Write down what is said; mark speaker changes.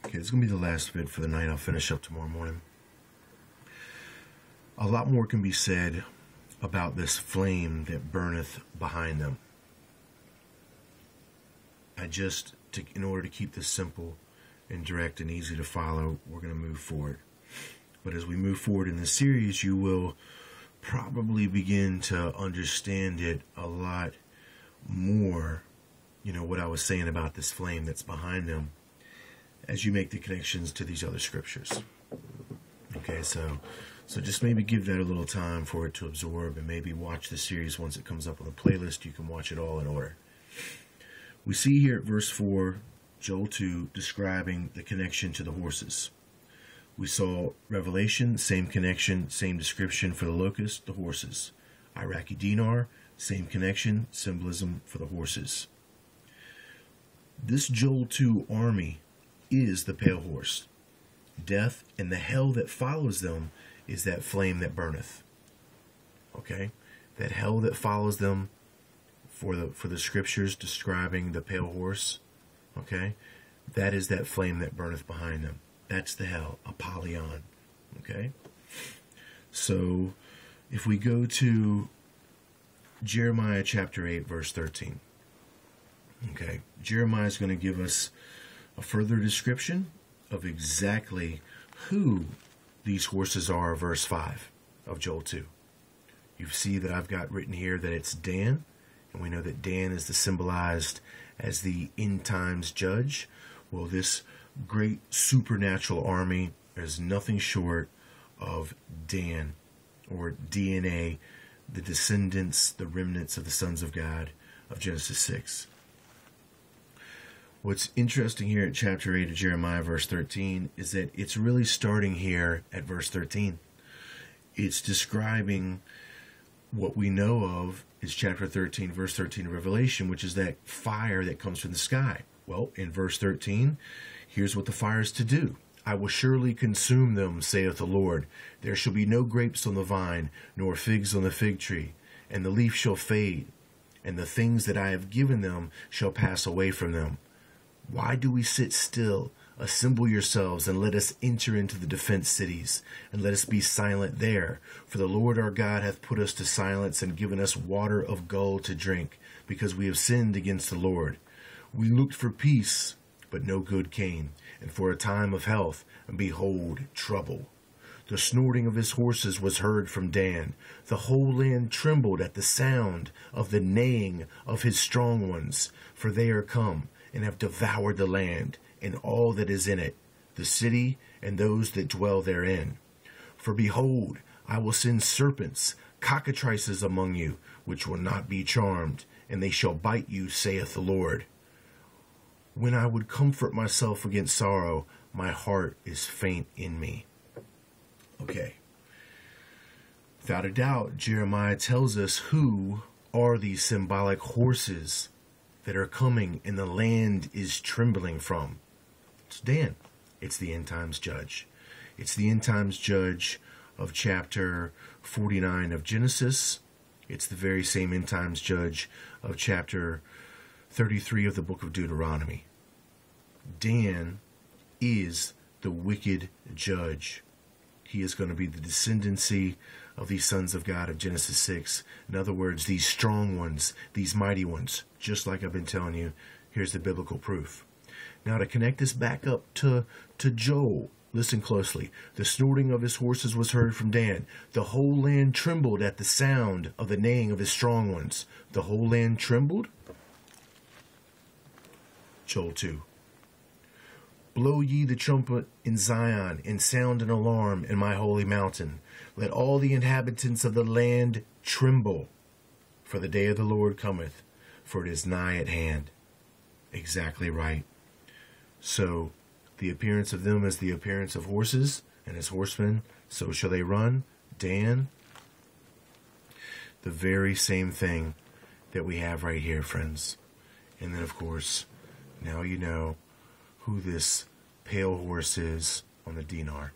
Speaker 1: Okay, this is going to be the last bit for the night. I'll finish up tomorrow morning. A lot more can be said about this flame that burneth behind them. In order to keep this simple and direct and easy to follow, we're going to move forward. But as we move forward in this series, you will probably begin to understand it a lot more, what I was saying about this flame that's behind them, as you make the connections to these other scriptures. Okay, so just maybe give that a little time for it to absorb, and maybe watch the series once it comes up on the playlist. You can watch it all in order. We see here at verse 4, Joel 2, describing the connection to the horses. We saw Revelation, same connection, same description for the locust, the horses. Iraqi dinar, same connection, symbolism for the horses. This Joel 2 army is the pale horse. Death and the hell that follows them is that flame that burneth. Okay? That hell that follows them for the scriptures describing the pale horse. Okay? That is that flame that burneth behind them. That's the hell, Apollyon. Okay? So, if we go to Jeremiah chapter 8, verse 13. Okay? Jeremiah is going to give us a further description of exactly who these horses are, verse 5 of Joel 2. You see that I've got written here that it's Dan, and we know that Dan is symbolized as the end times judge. Well, this great supernatural army is nothing short of Dan, or DNA, the descendants, the remnants of the sons of God of Genesis 6. What's interesting here at chapter 8 of Jeremiah, verse 13, is that it's really starting here at verse 13. It's describing what we know of is chapter 13, verse 13 of Revelation, which is that fire that comes from the sky. Well, in verse 13, here's what the fire is to do. I will surely consume them, saith the Lord. There shall be no grapes on the vine, nor figs on the fig tree, and the leaf shall fade, and the things that I have given them shall pass away from them. Why do we sit still? Assemble yourselves, and let us enter into the defenced cities, and let us be silent there. For the Lord our God hath put us to silence, and given us water of gall to drink, because we have sinned against the Lord. We looked for peace, but no good came, and for a time of health, and behold, trouble. The snorting of his horses was heard from Dan. The whole land trembled at the sound of the neighing of his strong ones, for they are come, and have devoured the land, and all that is in it, the city, and those that dwell therein. For behold, I will send serpents, cockatrices among you, which will not be charmed, and they shall bite you, saith the Lord. When I would comfort myself against sorrow, my heart is faint in me. Okay. Without a doubt, Jeremiah tells us who are these symbolic horses that are coming and the land is trembling from. It's Dan. It's the end times judge. It's the end times judge of chapter 49 of Genesis. It's the very same end times judge of chapter 33 of the book of Deuteronomy. Dan is the wicked judge. He is going to be the descendancy of these sons of God of Genesis 6. In other words, these strong ones, these mighty ones, just like I've been telling you, here's the biblical proof. Now to connect this back up to Joel, listen closely. The snorting of his horses was heard from Dan. The whole land trembled at the sound of the neighing of his strong ones. The whole land trembled? Joel 2. Blow ye the trumpet in Zion, and sound an alarm in my holy mountain. Let all the inhabitants of the land tremble, for the day of the Lord cometh, for it is nigh at hand. Exactly right. So, the appearance of them is the appearance of horses, and as horsemen, so shall they run. Dan, the very same thing that we have right here, friends. And then, of course, now you know who this pale horse is on the dinar.